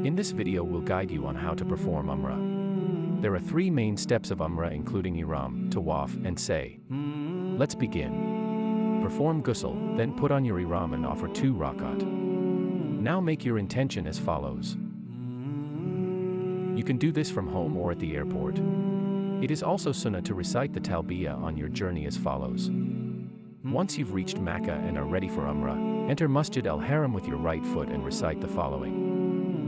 In this video we'll guide you on how to perform Umrah. There are 3 main steps of Umrah including Ihram, tawaf, and say. Let's begin. Perform ghusl, then put on your Ihram and offer 2 rakat. Now make your intention as follows. You can do this from home or at the airport. It is also sunnah to recite the Talbiyah on your journey as follows. Once you've reached Mecca and are ready for Umrah, enter Masjid Al-Haram with your right foot and recite the following.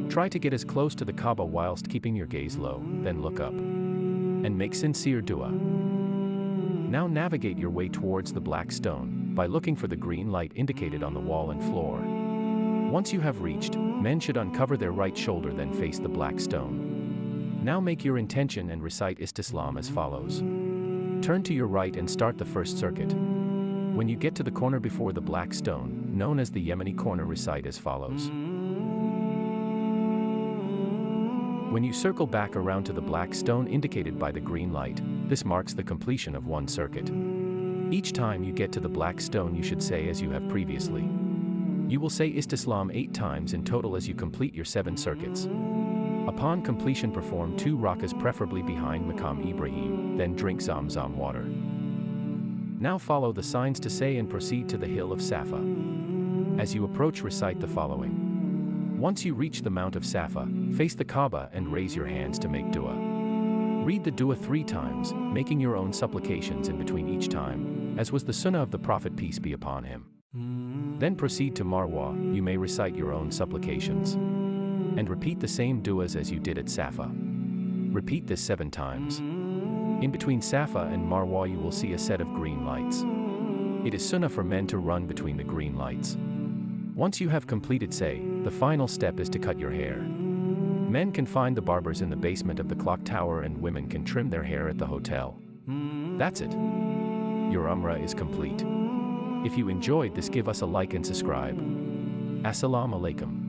Try to get as close to the Kaaba whilst keeping your gaze low, then look up. And make sincere dua. Now navigate your way towards the Blackstone by looking for the green light indicated on the wall and floor. Once you have reached, men should uncover their right shoulder then face the Blackstone. Now make your intention and recite Istislam as follows. Turn to your right and start the first circuit. When you get to the corner before the Blackstone, known as the Yamani Corner, recite as follows. When you circle back around to the Blackstone indicated by the green light, this marks the completion of 1 circuit. Each time you get to the Blackstone you should say as you have previously. You will say Istislam 8 times in total as you complete your 7 circuits. Upon completion perform 2 rakas preferably behind Maqam Ibrahim, then drink Zamzam water. Now follow the signs to say and proceed to the hill of Safa. As you approach recite the following. Once you reach the Mount of Safa, face the Kaaba and raise your hands to make dua. Read the dua 3 times, making your own supplications in between each time, as was the sunnah of the Prophet peace be upon him. Then proceed to Marwa, you may recite your own supplications. And repeat the same duas as you did at Safa. Repeat this 7 times. In between Safa and Marwa you will see a set of green lights. It is sunnah for men to run between the green lights. Once you have completed say, the final step is to cut your hair. Men can find the barbers in the basement of the clock tower and women can trim their hair at the hotel. That's it. Your Umrah is complete. If you enjoyed this, give us a like and subscribe. Assalamu alaikum.